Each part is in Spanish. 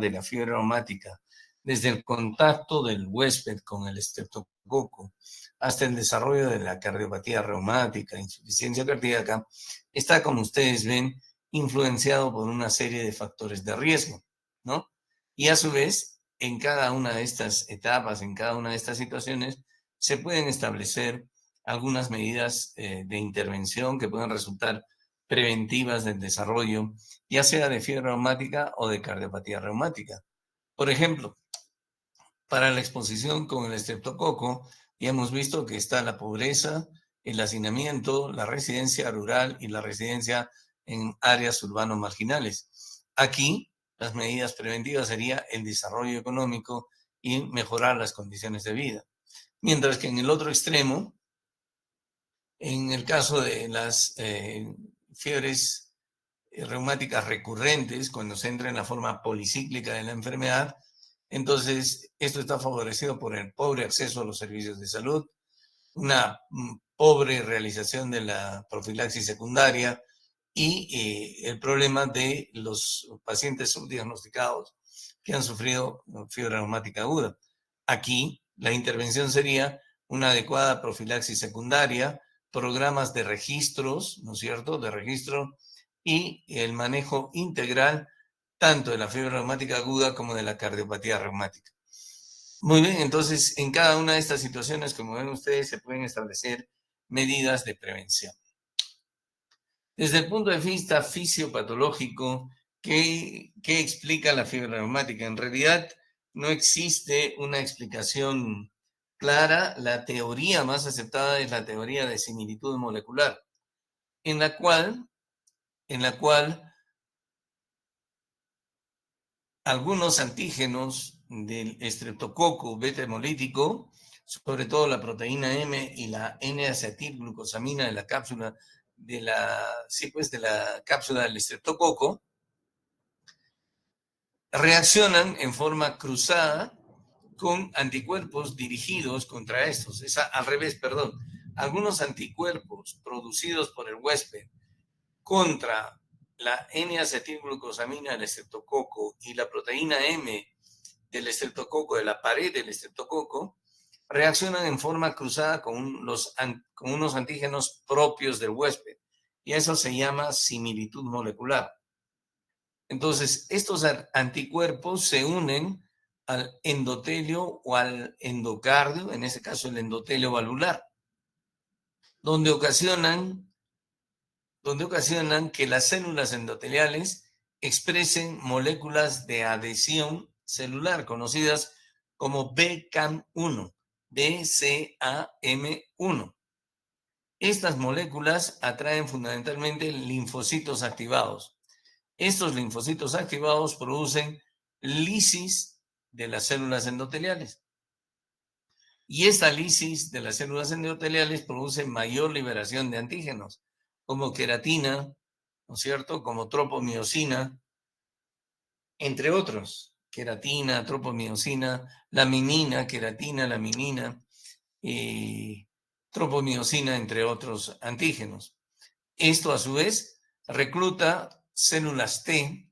de la fiebre reumática, desde el contacto del huésped con el estreptococo hasta el desarrollo de la cardiopatía reumática, insuficiencia cardíaca, está, como ustedes ven, influenciado por una serie de factores de riesgo, ¿no? Y a su vez, en cada una de estas etapas, en cada una de estas situaciones, se pueden establecer algunas medidas de intervención que pueden resultar preventivas del desarrollo, ya sea de fiebre reumática o de cardiopatía reumática. Por ejemplo, para la exposición con el estreptococo, ya hemos visto que está la pobreza, el hacinamiento, la residencia rural y la residencia en áreas urbanos marginales. Aquí, las medidas preventivas serían el desarrollo económico y mejorar las condiciones de vida. Mientras que en el otro extremo, en el caso de las fiebres reumáticas recurrentes, cuando se entra en la forma policíclica de la enfermedad, entonces esto está favorecido por el pobre acceso a los servicios de salud, una pobre realización de la profilaxis secundaria y el problema de los pacientes subdiagnosticados que han sufrido fiebre reumática aguda. Aquí la intervención sería una adecuada profilaxis secundaria, programas de registros, ¿no es cierto?, de registro y el manejo integral tanto de la fiebre reumática aguda como de la cardiopatía reumática. Muy bien, entonces en cada una de estas situaciones, como ven ustedes, se pueden establecer medidas de prevención. Desde el punto de vista fisiopatológico, ¿qué explica la fiebre reumática? En realidad no existe una explicación clara. La teoría más aceptada es la teoría de similitud molecular, en la cual algunos antígenos del estreptococo beta hemolítico, sobre todo la proteína M y la N-acetilglucosamina de la cápsula de la cápsula del estreptococo, reaccionan en forma cruzada con anticuerpos dirigidos contra estos. Es al revés, perdón. Algunos anticuerpos producidos por el huésped contra la N-acetilglucosamina del estreptococo y la proteína M del estreptococo, de la pared del estreptococo, reaccionan en forma cruzada con unos antígenos propios del huésped. Y eso se llama similitud molecular. Entonces, estos anticuerpos se unen al endotelio o al endocardio, en este caso el endotelio valvular, donde ocasionan que las células endoteliales expresen moléculas de adhesión celular, conocidas como BCAM1, BCAM1. Estas moléculas atraen fundamentalmente linfocitos activados. Estos linfocitos activados producen lisis de las células endoteliales. Y esta lisis de las células endoteliales produce mayor liberación de antígenos, como queratina, ¿no es cierto?, como tropomiosina, entre otros. Queratina, tropomiosina, laminina, queratina, laminina, tropomiosina, entre otros antígenos. Esto, a su vez, recluta células T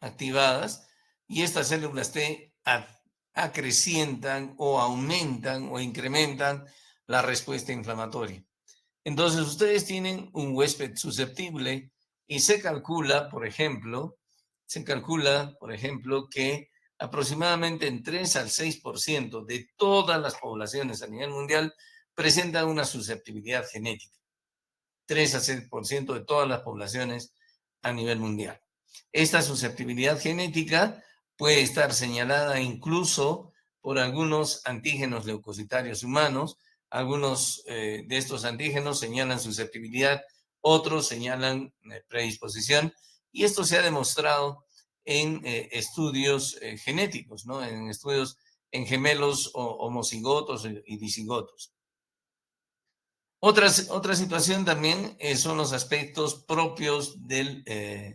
activadas, y estas células T acrecientan o aumentan o incrementan la respuesta inflamatoria. Entonces, ustedes tienen un huésped susceptible y se calcula, por ejemplo, que aproximadamente en 3 al 6% de todas las poblaciones a nivel mundial presentan una susceptibilidad genética. 3 a 6% de todas las poblaciones a nivel mundial. Esta susceptibilidad genética puede estar señalada incluso por algunos antígenos leucocitarios humanos. Algunos de estos antígenos señalan susceptibilidad, otros señalan predisposición, y esto se ha demostrado en estudios genéticos, ¿no?, en estudios en gemelos homocigotos y dicigotos. Otra situación también son los aspectos propios del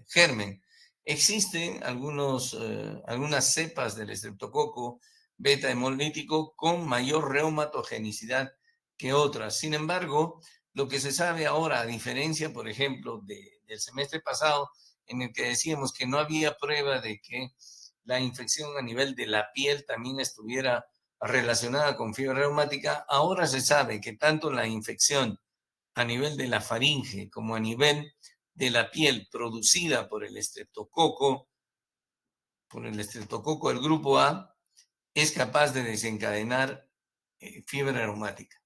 germen. Existen algunas cepas del estreptococo beta hemolítico con mayor reumatogenicidad que otras. Sin embargo, lo que se sabe ahora, a diferencia, por ejemplo, del semestre pasado, en el que decíamos que no había prueba de que la infección a nivel de la piel también estuviera relacionada con fiebre reumática, ahora se sabe que tanto la infección a nivel de la faringe como a nivel de la piel producida por el estreptococo del grupo A, es capaz de desencadenar fiebre reumática.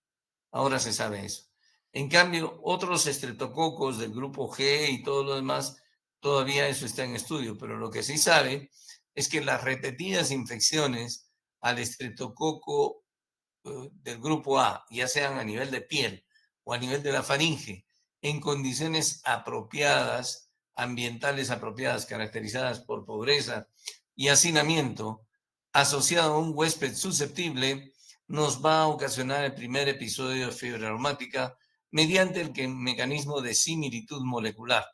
Ahora se sabe eso. En cambio, otros estreptococos del grupo G y todo lo demás, todavía eso está en estudio, pero lo que sí sabe es que las repetidas infecciones al estreptococo del grupo A, ya sean a nivel de piel o a nivel de la faringe, en condiciones apropiadas, ambientales apropiadas, caracterizadas por pobreza y hacinamiento, asociado a un huésped susceptible, nos va a ocasionar el primer episodio de fiebre reumática mediante el mecanismo de similitud molecular,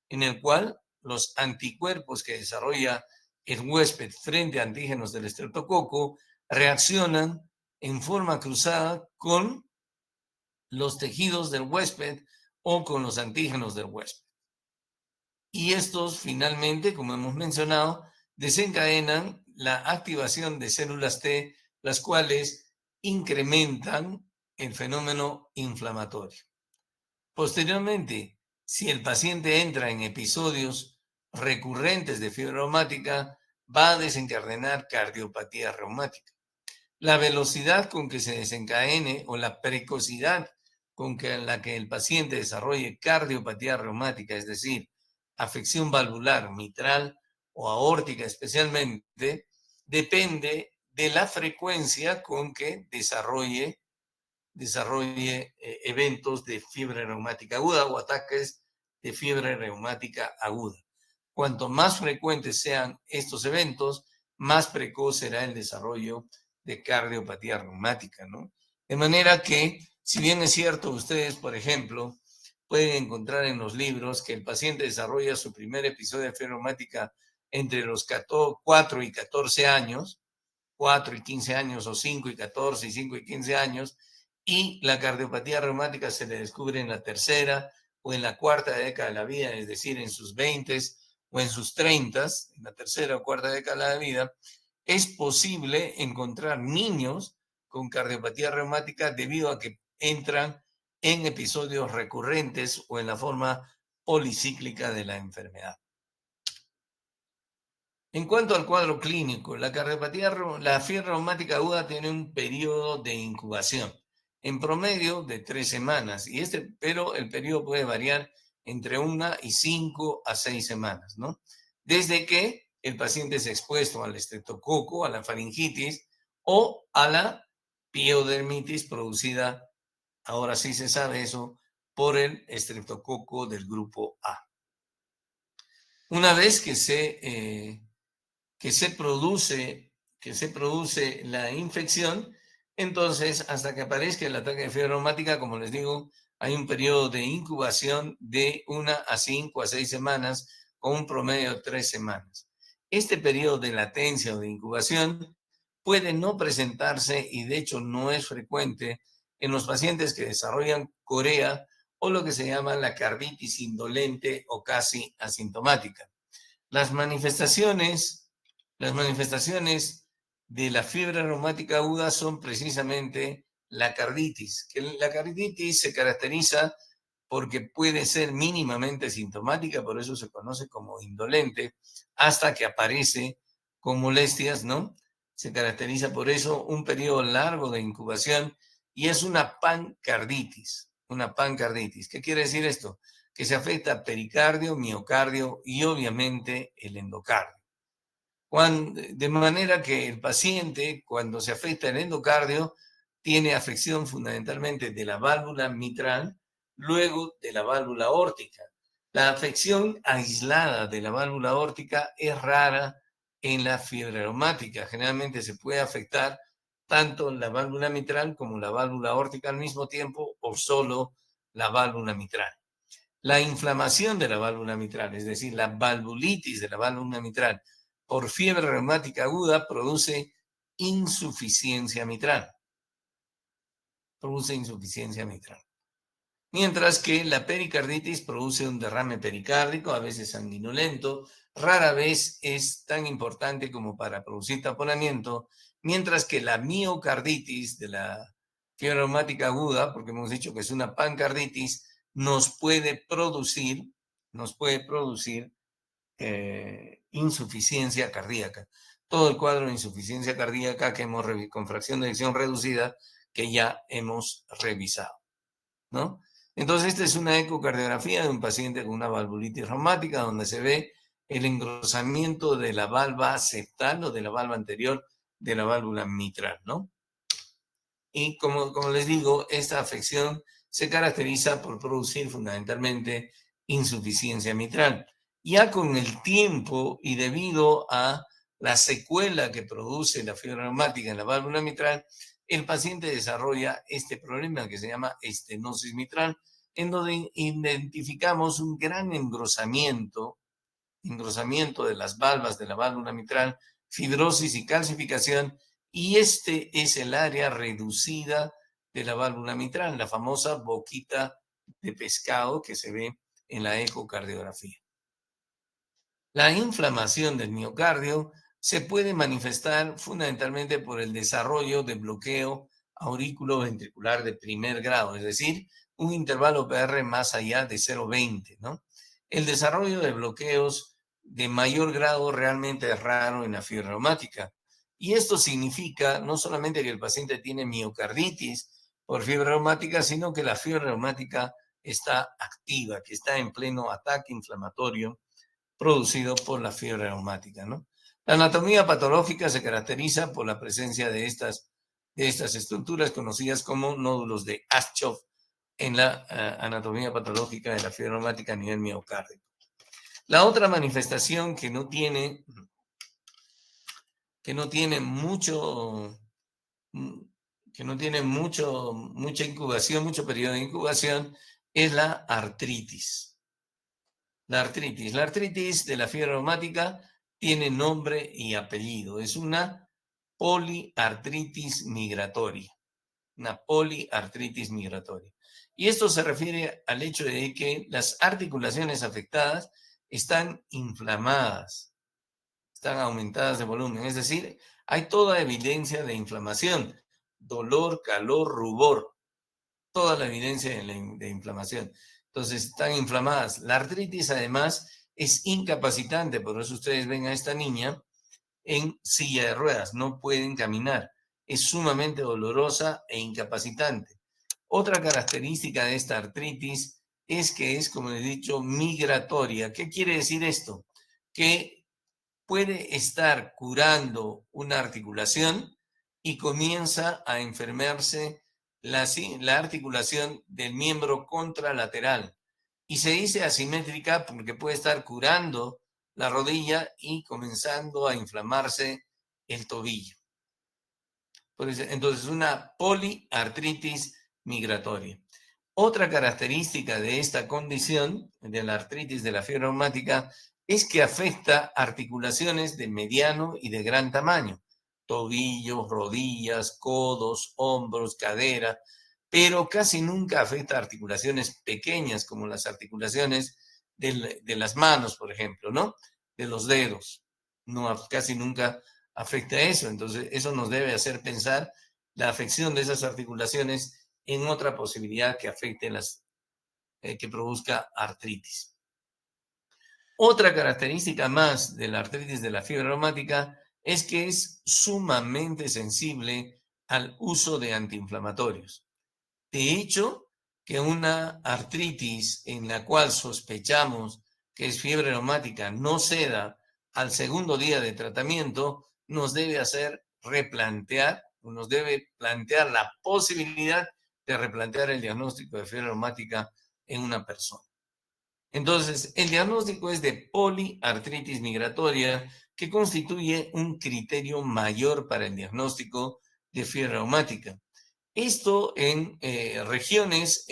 en el cual los anticuerpos que desarrolla el huésped frente a antígenos del estreptococo reaccionan en forma cruzada con los tejidos del huésped o con los antígenos del huésped. Y estos finalmente, como hemos mencionado, desencadenan la activación de células T, las cuales incrementan el fenómeno inflamatorio. Posteriormente, si el paciente entra en episodios recurrentes de fiebre reumática, va a desencadenar cardiopatía reumática. La velocidad con que se desencadene o la precocidad con la que el paciente desarrolle cardiopatía reumática, es decir, afección valvular mitral o aórtica especialmente, depende de la frecuencia con que desarrolle eventos de fiebre reumática aguda o ataques de fiebre reumática aguda. Cuanto más frecuentes sean estos eventos, más precoz será el desarrollo de cardiopatía reumática, ¿no? De manera que, si bien es cierto, ustedes, por ejemplo, pueden encontrar en los libros que el paciente desarrolla su primer episodio de fiebre reumática entre los 4 y 14 años, 4 y 15 años, o 5 y 14, y 5 y 15 años, y la cardiopatía reumática se le descubre en la tercera o en la cuarta década de la vida, es decir, en sus 20 o en sus 30, en la tercera o cuarta década de la vida, es posible encontrar niños con cardiopatía reumática debido a que entran en episodios recurrentes o en la forma policíclica de la enfermedad. En cuanto al cuadro clínico, la fiebre reumática aguda tiene un periodo de incubación, en promedio de 3 semanas, pero el periodo puede variar entre 1 y 5 a 6 semanas, ¿no? Desde que el paciente es expuesto al estreptococo, a la faringitis o a la piodermitis producida, ahora sí se sabe eso, por el estreptococo del grupo A. Una vez que se produce la infección, entonces hasta que aparezca el ataque de fiebre reumática, como les digo, hay un periodo de incubación de 1 a 5 a 6 semanas, con un promedio de 3 semanas. Este periodo de latencia o de incubación puede no presentarse, y de hecho no es frecuente, en los pacientes que desarrollan corea o lo que se llama la carditis indolente o casi asintomática. Las manifestaciones de la fiebre reumática aguda son precisamente la carditis, que la carditis se caracteriza porque puede ser mínimamente sintomática, por eso se conoce como indolente, hasta que aparece con molestias, ¿no? Se caracteriza por eso un periodo largo de incubación y es una pancarditis, una pancarditis. ¿Qué quiere decir esto? Que se afecta pericardio, miocardio y obviamente el endocardio. De manera que el paciente, cuando se afecta el endocardio, tiene afección fundamentalmente de la válvula mitral, luego de la válvula aórtica. La afección aislada de la válvula aórtica es rara en la fiebre reumática. Generalmente se puede afectar tanto la válvula mitral como la válvula aórtica al mismo tiempo o solo la válvula mitral. La inflamación de la válvula mitral, es decir, la valvulitis de la válvula mitral por fiebre reumática aguda produce insuficiencia mitral. Produce insuficiencia mitral. Mientras que la pericarditis produce un derrame pericárdico, a veces sanguinolento, rara vez es tan importante como para producir taponamiento, mientras que la miocarditis de la fiebre reumática aguda, porque hemos dicho que es una pancarditis, nos puede producir insuficiencia cardíaca. Todo el cuadro de insuficiencia cardíaca que hemos con fracción de eyección reducida que ya hemos revisado, ¿no? Entonces, esta es una ecocardiografía de un paciente con una valvulitis reumática donde se ve el engrosamiento de la valva septal o de la valva anterior de la válvula mitral, ¿no? Y como les digo, esta afección se caracteriza por producir fundamentalmente insuficiencia mitral. Ya con el tiempo y debido a la secuela que produce la fiebre reumática en la válvula mitral, el paciente desarrolla este problema que se llama estenosis mitral, en donde identificamos un gran engrosamiento de las valvas de la válvula mitral, fibrosis y calcificación, y este es el área reducida de la válvula mitral, la famosa boquita de pescado que se ve en la ecocardiografía. La inflamación del miocardio se puede manifestar fundamentalmente por el desarrollo de bloqueo aurículo-ventricular de primer grado, es decir, un intervalo PR más allá de 0,20, ¿no? El desarrollo de bloqueos de mayor grado realmente es raro en la fiebre reumática. Y esto significa no solamente que el paciente tiene miocarditis por fiebre reumática, sino que la fiebre reumática está activa, que está en pleno ataque inflamatorio producido por la fiebre reumática, ¿no? La anatomía patológica se caracteriza por la presencia de estas estructuras conocidas como nódulos de Aschoff en la anatomía patológica de la fiebre reumática a nivel miocárdico. La otra manifestación que no tiene mucho, mucha incubación, mucho periodo de incubación, es la artritis. La artritis de la fiebre reumática tiene nombre y apellido. Es una poliartritis migratoria. Una poliartritis migratoria. Y esto se refiere al hecho de que las articulaciones afectadas están inflamadas, están aumentadas de volumen. Es decir, hay toda evidencia de inflamación, dolor, calor, rubor, toda la evidencia de inflamación. Entonces, están inflamadas. La artritis, además, es incapacitante, por eso ustedes ven a esta niña en silla de ruedas, no pueden caminar. Es sumamente dolorosa e incapacitante. Otra característica de esta artritis es que es, como les he dicho, migratoria. ¿Qué quiere decir esto? Que puede estar curando una articulación y comienza a enfermarse la articulación del miembro contralateral. Y se dice asimétrica porque puede estar curando la rodilla y comenzando a inflamarse el tobillo. Entonces, una poliartritis migratoria. Otra característica de esta condición, de la artritis de la fiebre reumática, es que afecta articulaciones de mediano y de gran tamaño, tobillos, rodillas, codos, hombros, cadera, pero casi nunca afecta articulaciones pequeñas como las articulaciones de las manos, por ejemplo, ¿no? De los dedos. No, casi nunca afecta eso. Entonces, eso nos debe hacer pensar la afección de esas articulaciones en otra posibilidad que afecte que produzca artritis. Otra característica más de la artritis de la fiebre reumática es que es sumamente sensible al uso de antiinflamatorios. De hecho, que una artritis en la cual sospechamos que es fiebre reumática no ceda al segundo día de tratamiento, nos debe hacer replantear, nos debe plantear la posibilidad de replantear el diagnóstico de fiebre reumática en una persona. Entonces, el diagnóstico es de poliartritis migratoria, que constituye un criterio mayor para el diagnóstico de fiebre reumática. Esto en regiones,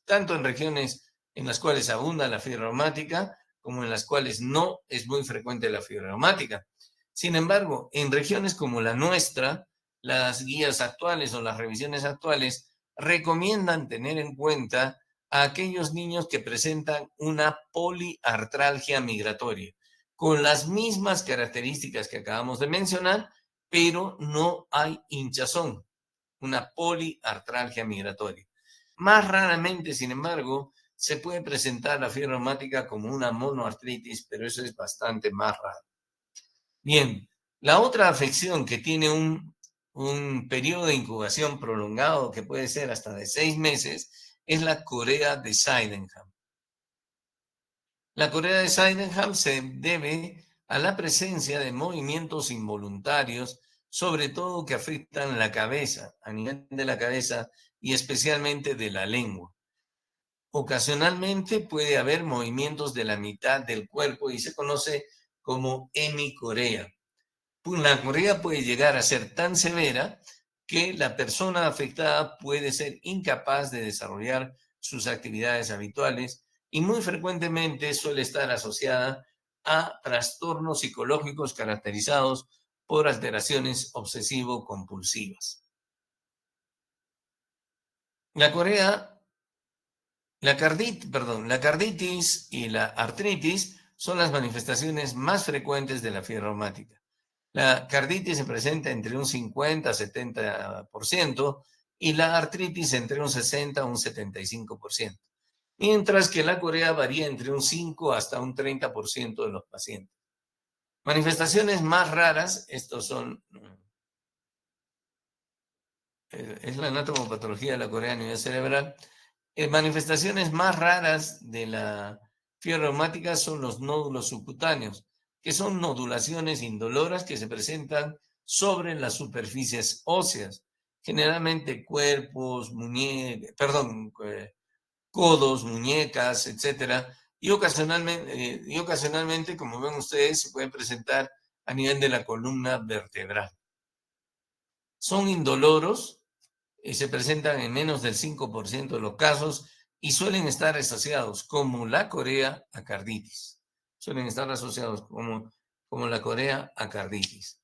tanto en regiones en las cuales abunda la fiebre reumática, como en las cuales no es muy frecuente la fiebre reumática. Sin embargo, en regiones como la nuestra, las guías actuales o las revisiones actuales recomiendan tener en cuenta a aquellos niños que presentan una poliartralgia migratoria, con las mismas características que acabamos de mencionar, pero no hay hinchazón, una poliartralgia migratoria. Más raramente, sin embargo, se puede presentar la fiebre reumática como una monoartritis, pero eso es bastante más raro. Bien, la otra afección que tiene un periodo de incubación prolongado, que puede ser hasta de 6 meses, es la corea de Sydenham. La corea de Sydenham se debe a la presencia de movimientos involuntarios, sobre todo que afectan la cabeza, a nivel de la cabeza y especialmente de la lengua. Ocasionalmente puede haber movimientos de la mitad del cuerpo y se conoce como hemicorea. La corea puede llegar a ser tan severa que la persona afectada puede ser incapaz de desarrollar sus actividades habituales y muy frecuentemente suele estar asociada a trastornos psicológicos caracterizados por alteraciones obsesivo-compulsivas. La carditis y la artritis son las manifestaciones más frecuentes de la fiebre reumática. La carditis se presenta entre un 50 a 70% y la artritis entre un 60 a un 75%, mientras que la corea varía entre un 5 hasta un 30% de los pacientes. Manifestaciones más raras, estos son, es la anatomopatología de la corea a nivel cerebral. Manifestaciones más raras de la fiebre reumática son los nódulos subcutáneos, que son nodulaciones indoloras que se presentan sobre las superficies óseas, generalmente cuerpos, codos, muñecas, etcétera, y ocasionalmente, como ven ustedes, se pueden presentar a nivel de la columna vertebral. Son indoloros y se presentan en menos del 5% de los casos y suelen estar asociados, como la corea, a carditis. Suelen estar asociados como la corea a carditis.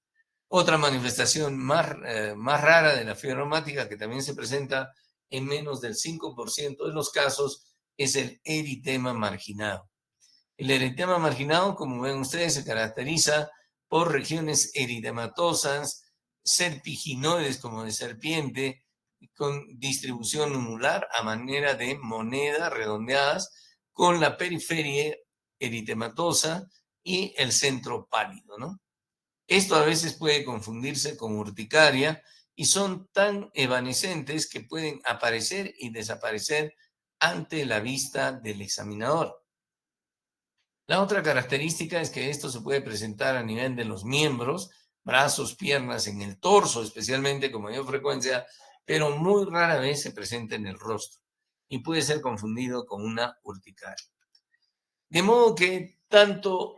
Otra manifestación más rara de la fiebre reumática, que también se presenta en menos del 5% de los casos, es el eritema marginado. El eritema marginado, como ven ustedes, se caracteriza por regiones eritematosas, serpiginoides como de serpiente, con distribución nunular a manera de moneda redondeadas, con la periferia eritematosa y el centro pálido, ¿no? Esto a veces puede confundirse con urticaria y son tan evanescentes que pueden aparecer y desaparecer ante la vista del examinador. La otra característica es que esto se puede presentar a nivel de los miembros, brazos, piernas, en el torso, especialmente con mayor frecuencia, pero muy rara vez se presenta en el rostro y puede ser confundido con una urticaria. De modo que tanto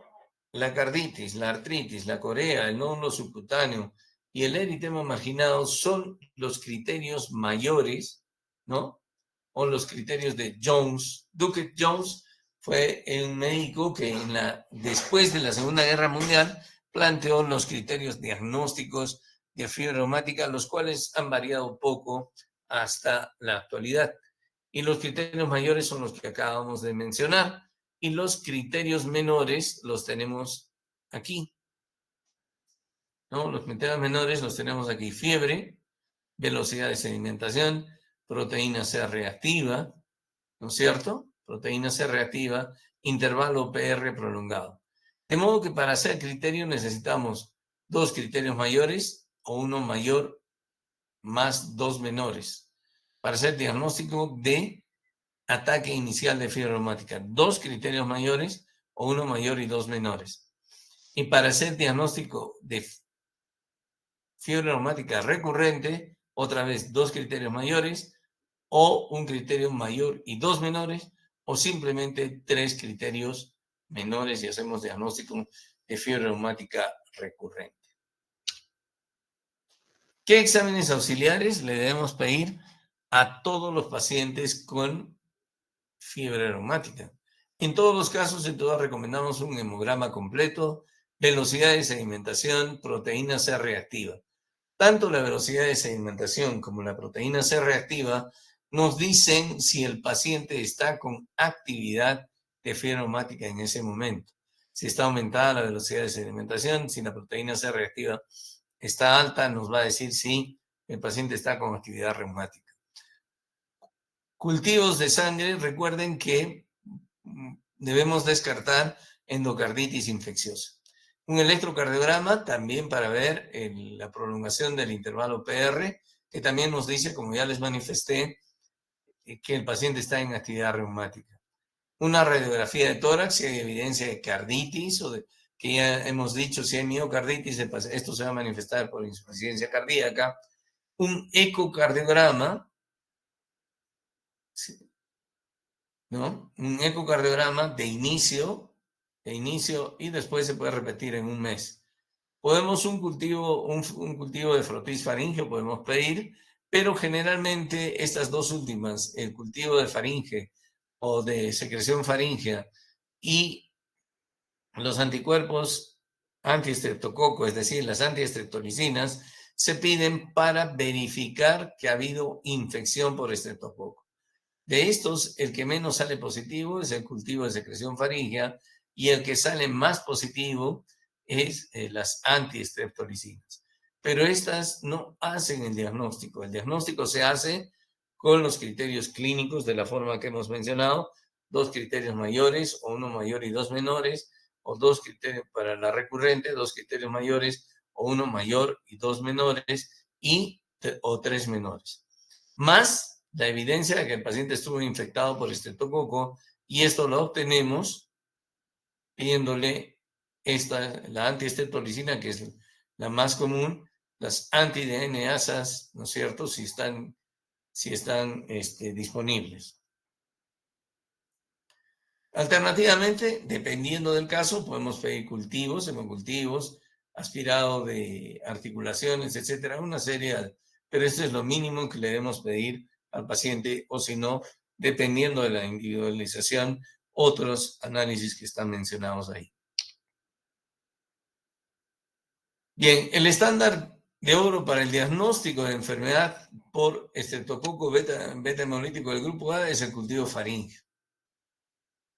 la carditis, la artritis, la corea, el nódulo subcutáneo y el eritema marginado son los criterios mayores, ¿no? O los criterios de Jones. Duquette Jones fue un médico que después de la Segunda Guerra Mundial planteó los criterios diagnósticos de fiebre reumática, los cuales han variado poco hasta la actualidad. Y los criterios mayores son los que acabamos de mencionar, y los criterios menores los tenemos aquí, ¿no? Los criterios menores los tenemos aquí: fiebre, velocidad de sedimentación, proteína C reactiva, ¿no es cierto? Proteína C reactiva, intervalo PR prolongado. De modo que para hacer criterio necesitamos 2 criterios mayores o uno mayor más 2 menores para hacer diagnóstico de ataque inicial de fiebre reumática. 2 criterios mayores o uno mayor y 2 menores. Y para hacer diagnóstico de fiebre reumática recurrente, otra vez 2 criterios mayores o un criterio mayor y 2 menores, o simplemente 3 criterios menores y hacemos diagnóstico de fiebre reumática recurrente. ¿Qué exámenes auxiliares le debemos pedir a todos los pacientes con fiebre reumática? En todos los casos, en todas recomendamos un hemograma completo, velocidad de sedimentación, proteína C reactiva. Tanto la velocidad de sedimentación como la proteína C reactiva nos dicen si el paciente está con actividad de fiebre reumática en ese momento. Si está aumentada la velocidad de sedimentación, si la proteína C reactiva está alta, nos va a decir si el paciente está con actividad reumática. Cultivos de sangre, recuerden que debemos descartar endocarditis infecciosa. Un electrocardiograma también para ver la prolongación del intervalo PR, que también nos dice, como ya les manifesté, que el paciente está en actividad reumática. Una radiografía de tórax, si hay evidencia de carditis o de que ya hemos dicho, si hay miocarditis, esto se va a manifestar por insuficiencia cardíaca. Un ecocardiograma, ¿no? Un ecocardiograma de inicio y después se puede repetir en un mes. Podemos un cultivo de frotis faríngeo, podemos pedir, pero generalmente estas dos últimas, el cultivo de faringe o de secreción faríngea y los anticuerpos antiestreptococo, es decir, las antiestreptolicinas, se piden para verificar que ha habido infección por estreptococo. De estos, el que menos sale positivo es el cultivo de secreción faríngea y el que sale más positivo es las antiestreptolicinas. Pero estas no hacen el diagnóstico. El diagnóstico se hace con los criterios clínicos de la forma que hemos mencionado, 2 criterios mayores o 1 mayor y 2 menores, o 2 criterios para la recurrente, 2 criterios mayores o 1 mayor y 2 menores o 3 menores. Más la evidencia de que el paciente estuvo infectado por estreptococo, y esto lo obtenemos pidiéndole la antiestreptolicina, que es la más común, las anti-DNasas, ¿no es cierto?, si están disponibles. Alternativamente, dependiendo del caso, podemos pedir cultivos, hemocultivos, aspirado de articulaciones, etcétera, una serie, pero esto es lo mínimo que le debemos pedir al paciente, o si no, dependiendo de la individualización, otros análisis que están mencionados ahí. Bien, el estándar de oro para el diagnóstico de enfermedad por estreptococo beta hemolítico del grupo A es el cultivo faríngeo,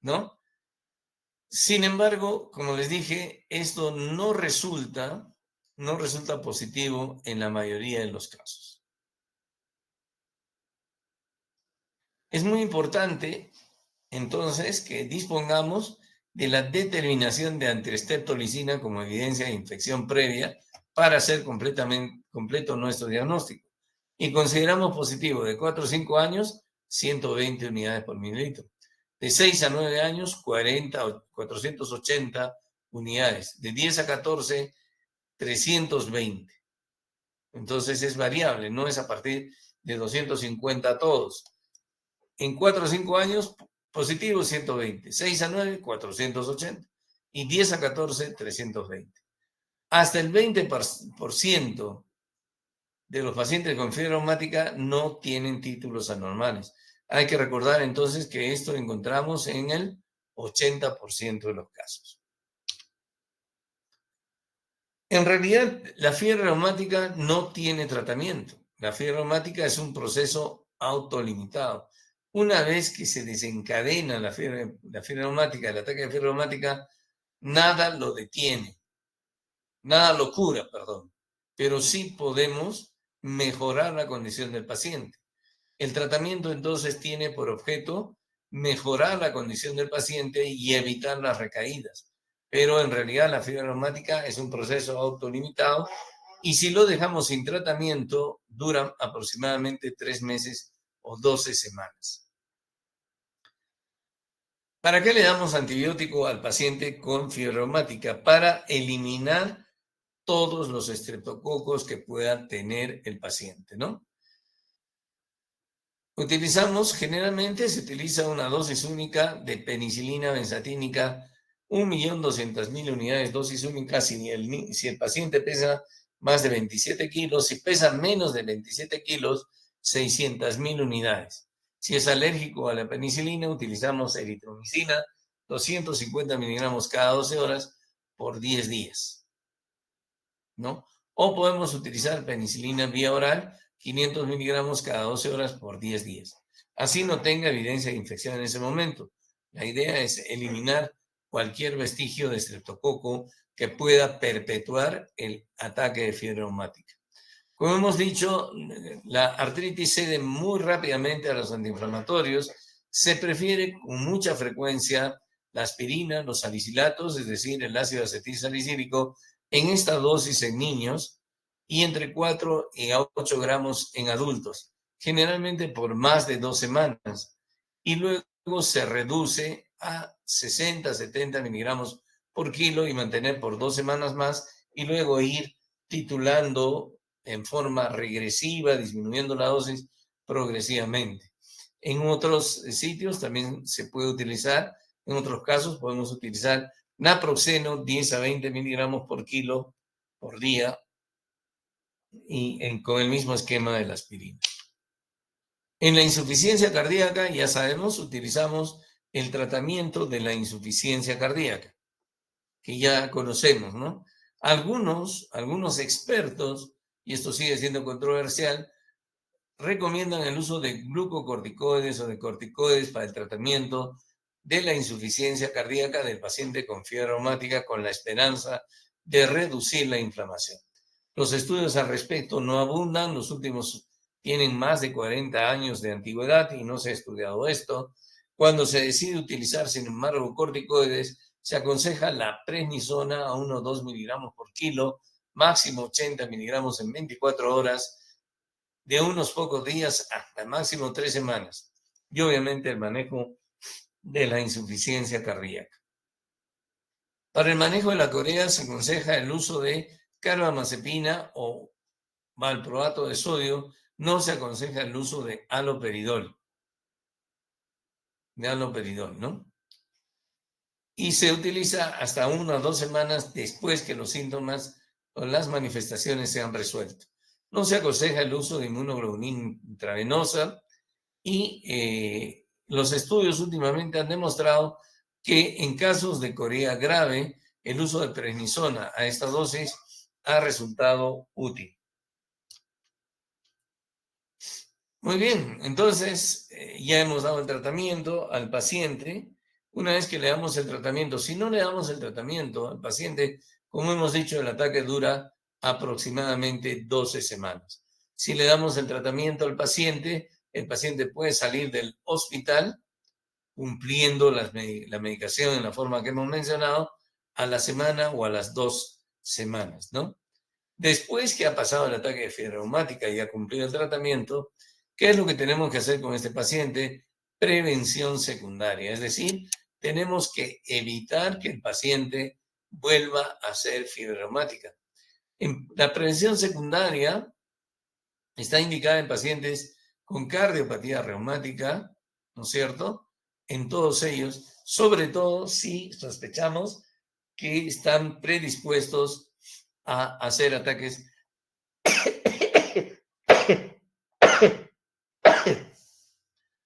¿no? Sin embargo, como les dije, esto no resulta positivo en la mayoría de los casos. Es muy importante, entonces, que dispongamos de la determinación de antiestreptolicina como evidencia de infección previa para hacer completo nuestro diagnóstico. Y consideramos positivo de 4 o 5 años, 120 unidades por mililitro. De 6 a 9 años, 40 o 480 unidades. De 10 a 14, 320. Entonces es variable, no es a partir de 250 a todos. En 4 o 5 años, positivo 120. 6 a 9, 480. Y 10 a 14, 320. Hasta el 20% de los pacientes con fiebre reumática no tienen títulos anormales. Hay que recordar entonces que esto lo encontramos en el 80% de los casos. En realidad, la fiebre reumática no tiene tratamiento. La fiebre reumática es un proceso autolimitado. Una vez que se desencadena la fiebre reumática, el ataque de fiebre reumática, nada lo detiene, nada lo cura, perdón. Pero sí podemos mejorar la condición del paciente. El tratamiento entonces tiene por objeto mejorar la condición del paciente y evitar las recaídas. Pero en realidad la fiebre reumática es un proceso autolimitado y si lo dejamos sin tratamiento dura aproximadamente 3 meses o 12 semanas. ¿Para qué le damos antibiótico al paciente con fiebre reumática? Para eliminar todos los estreptococos que pueda tener el paciente, ¿no? Generalmente se utiliza una dosis única de penicilina benzatínica, 1.200.000 unidades, dosis única, si el paciente pesa más de 27 kilos, si pesa menos de 27 kilos, 600.000 unidades. Si es alérgico a la penicilina, utilizamos eritromicina, 250 miligramos cada 12 horas por 10 días, ¿no? O podemos utilizar penicilina vía oral, 500 miligramos cada 12 horas por 10 días. así no tenga evidencia de infección en ese momento. La idea es eliminar cualquier vestigio de estreptococo que pueda perpetuar el ataque de fiebre reumática. Como hemos dicho, la artritis cede muy rápidamente a los antiinflamatorios. Se prefiere con mucha frecuencia la aspirina, los salicilatos, es decir, el ácido acetilsalicílico, en esta dosis en niños y entre 4 y 8 gramos en adultos, generalmente por más de 2 semanas. Y luego se reduce a 60, 70 miligramos por kilo y mantener por 2 semanas más y luego ir titulando en forma regresiva, disminuyendo la dosis progresivamente. En otros sitios también se puede utilizar, en otros casos podemos utilizar naproxeno 10 a 20 miligramos por kilo por día y con el mismo esquema de la aspirina. En la insuficiencia cardíaca, ya sabemos, utilizamos el tratamiento de la insuficiencia cardíaca, que ya conocemos, ¿no? Algunos expertos, y esto sigue siendo controversial, recomiendan el uso de glucocorticoides o de corticoides para el tratamiento de la insuficiencia cardíaca del paciente con fiebre reumática con la esperanza de reducir la inflamación. Los estudios al respecto no abundan, los últimos tienen más de 40 años de antigüedad y no se ha estudiado esto. Cuando se decide utilizar, sin embargo, corticoides, se aconseja la prednisona a 1 o 2 miligramos por kilo, máximo 80 miligramos en 24 horas, de unos pocos días hasta máximo 3 semanas. Y obviamente el manejo de la insuficiencia cardíaca. Para el manejo de la corea se aconseja el uso de carbamazepina o valproato de sodio. No se aconseja el uso de haloperidol. ¿No? Y se utiliza hasta 1 o 2 semanas después que los síntomas o las manifestaciones se han resuelto. No se aconseja el uso de inmunoglobulina intravenosa y los estudios últimamente han demostrado que en casos de corea grave, el uso de prednisona a esta dosis ha resultado útil. Muy bien, entonces ya hemos dado el tratamiento al paciente. Una vez que le damos el tratamiento, si no le damos el tratamiento al paciente, como hemos dicho, el ataque dura aproximadamente 12 semanas. Si le damos el tratamiento al paciente, el paciente puede salir del hospital cumpliendo la medicación en la forma que hemos mencionado a la semana o a las 2 semanas, ¿no? Después que ha pasado el ataque de fiebre reumática y ha cumplido el tratamiento, ¿qué es lo que tenemos que hacer con este paciente? Prevención secundaria, es decir, tenemos que evitar que el paciente vuelva a hacer fiebre reumática. La prevención secundaria está indicada en pacientes con cardiopatía reumática, ¿no es cierto? En todos ellos, sobre todo si sospechamos que están predispuestos a hacer ataques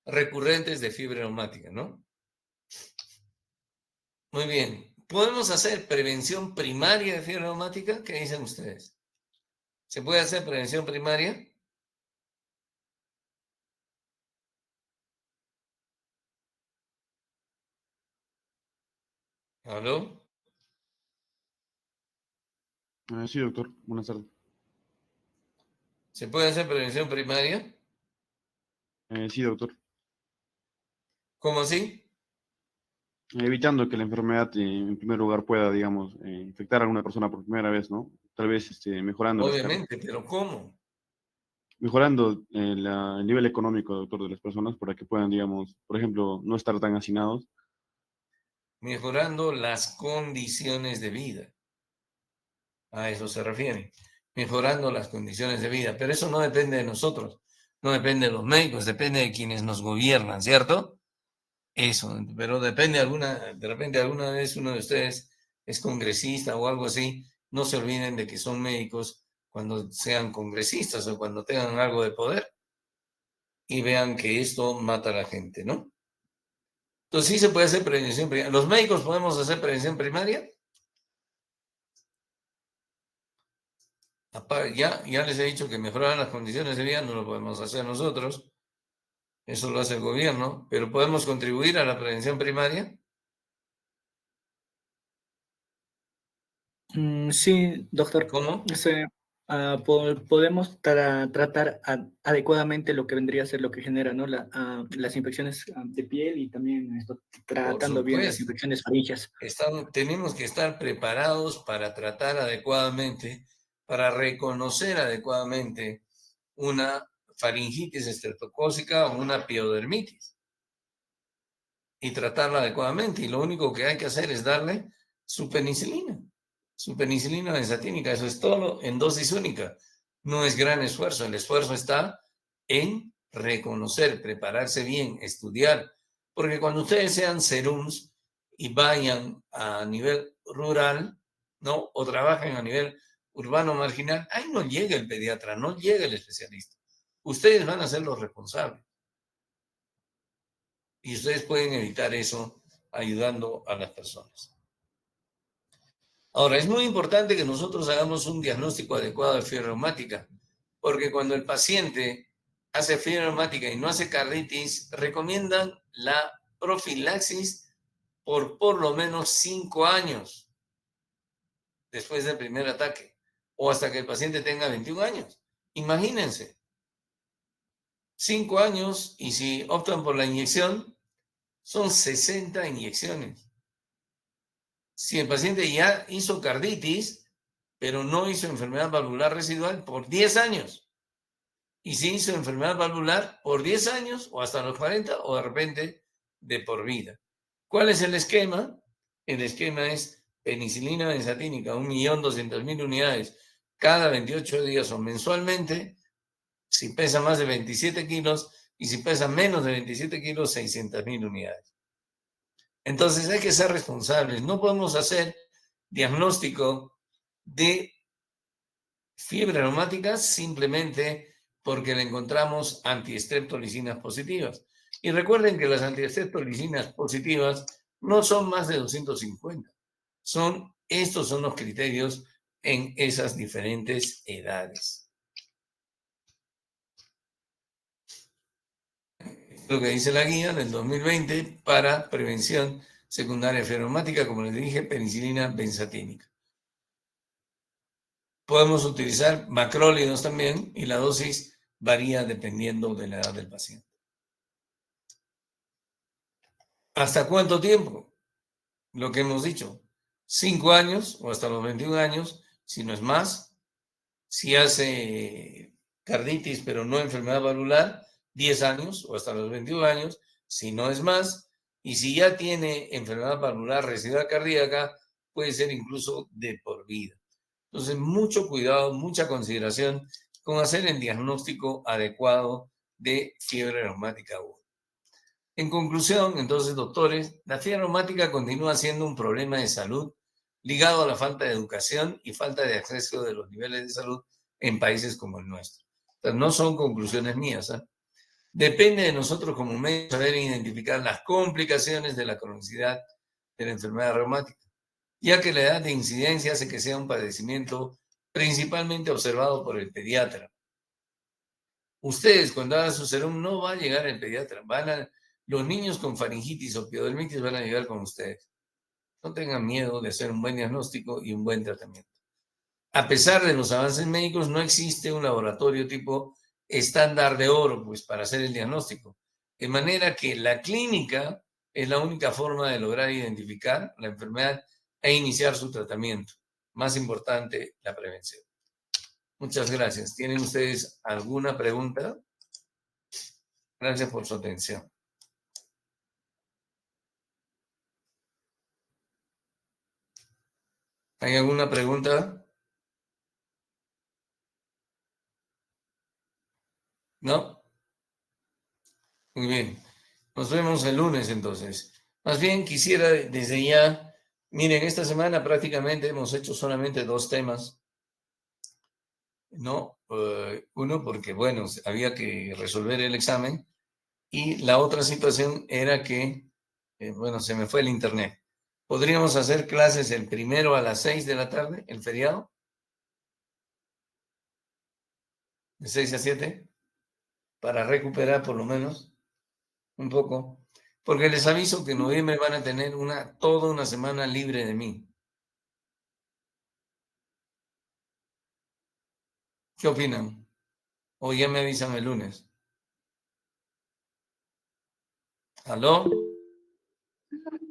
recurrentes de fiebre reumática, ¿no? Muy bien. ¿Podemos hacer prevención primaria de fiebre reumática? ¿Qué dicen ustedes? ¿Se puede hacer prevención primaria? ¿Aló? Sí, doctor. Buenas tardes. ¿Se puede hacer prevención primaria? Sí, doctor. ¿Cómo así? Evitando que la enfermedad, en primer lugar, pueda, digamos, infectar a alguna persona por primera vez, ¿no? Tal vez mejorando Obviamente, pero ¿cómo? mejorando el nivel económico, doctor, de las personas para que puedan, digamos, por ejemplo, no estar tan hacinados. Mejorando las condiciones de vida. A eso se refiere. Mejorando las condiciones de vida. Pero eso no depende de nosotros. No depende de los médicos, depende de quienes nos gobiernan, ¿cierto? Eso, pero de repente alguna vez uno de ustedes es congresista o algo así, no se olviden de que son médicos cuando sean congresistas o cuando tengan algo de poder y vean que esto mata a la gente, ¿no? Entonces sí se puede hacer prevención primaria. ¿Los médicos podemos hacer prevención primaria? Ya les he dicho que mejorar las condiciones de vida no lo podemos hacer nosotros. Eso lo hace el gobierno, pero podemos contribuir a la prevención primaria. Sí, doctor. ¿Cómo? Podemos tratar adecuadamente lo que vendría a ser lo que genera, ¿no? Las infecciones de piel y también Por tratando bien las supuesto. infecciones faríneas. Tenemos que estar preparados para tratar adecuadamente, para reconocer adecuadamente una faringitis estreptocócica o una piodermitis y tratarla adecuadamente. Y lo único que hay que hacer es darle su penicilina benzatínica. Eso es todo en dosis única. No es gran esfuerzo. El esfuerzo está en reconocer, prepararse bien, estudiar. Porque cuando ustedes sean serums y vayan a nivel rural, ¿no? O trabajen a nivel urbano marginal, ahí no llega el pediatra, no llega el especialista. Ustedes van a ser los responsables. Y ustedes pueden evitar eso ayudando a las personas. Ahora, es muy importante que nosotros hagamos un diagnóstico adecuado de fiebre reumática, porque cuando el paciente hace fiebre reumática y no hace carditis, recomiendan la profilaxis por lo menos 5 años después del primer ataque, o hasta que el paciente tenga 21 años. Imagínense, 5 años, y si optan por la inyección, son 60 inyecciones. Si el paciente ya hizo carditis, pero no hizo enfermedad valvular residual por 10 años, y si hizo enfermedad valvular por 10 años o hasta los 40 o de repente de por vida. ¿Cuál es el esquema? El esquema es penicilina benzatínica, 1.200.000 unidades cada 28 días o mensualmente, si pesa más de 27 kilos, y si pesa menos de 27 kilos, 600.000 unidades. Entonces hay que ser responsables. No podemos hacer diagnóstico de fiebre reumática simplemente porque le encontramos antiestreptolicinas positivas. Y recuerden que las antiestreptolicinas positivas no son más de 250. Estos son los criterios en esas diferentes edades. Lo que dice la guía del 2020 para prevención secundaria de fiebre reumática, como les dije, penicilina benzatínica. Podemos utilizar macrólidos también y la dosis varía dependiendo de la edad del paciente. ¿Hasta cuánto tiempo? Lo que hemos dicho, 5 años o hasta los 21 años, si no es más. Si hace carditis pero no enfermedad valvular, 10 años o hasta los 21 años, si no es más. Y si ya tiene enfermedad valvular residual cardíaca, puede ser incluso de por vida. Entonces, mucho cuidado, mucha consideración con hacer el diagnóstico adecuado de fiebre reumática aguda. En conclusión, entonces, doctores, la fiebre reumática continúa siendo un problema de salud ligado a la falta de educación y falta de acceso de los niveles de salud en países como el nuestro. Entonces, no son conclusiones mías. Depende de nosotros como médicos saber identificar las complicaciones de la cronicidad de la enfermedad reumática, ya que la edad de incidencia hace que sea un padecimiento principalmente observado por el pediatra. Ustedes, cuando hagan su serum, no va a llegar el pediatra. Los niños con faringitis o piodermitis van a llegar con ustedes. No tengan miedo de hacer un buen diagnóstico y un buen tratamiento. A pesar de los avances médicos, no existe un laboratorio tipo estándar de oro, pues, para hacer el diagnóstico. De manera que la clínica es la única forma de lograr identificar la enfermedad e iniciar su tratamiento. Más importante, la prevención. Muchas gracias. ¿Tienen ustedes alguna pregunta? Gracias por su atención. ¿Hay alguna pregunta? ¿No? Muy bien. Nos vemos el lunes entonces. Más bien quisiera desde ya, miren, esta semana prácticamente hemos hecho solamente 2 temas, ¿no? Uno porque, bueno, había que resolver el examen y la otra situación era que, bueno, se me fue el internet. ¿Podríamos hacer clases el primero a las 6 de la tarde, el feriado? ¿De 6 a 7? Para recuperar por lo menos. un poco, porque les aviso que en noviembre van a tener toda una semana libre de mí. ¿Qué opinan? O ya me avisan el lunes. ¿Aló?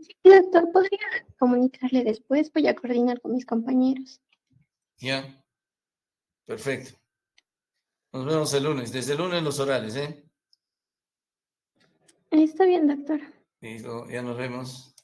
Sí, doctor, podría comunicarle después, voy a coordinar con mis compañeros. Ya, perfecto. Nos vemos el lunes. Desde el lunes los orales, ¿eh? Está bien, doctor. Listo, ya nos vemos.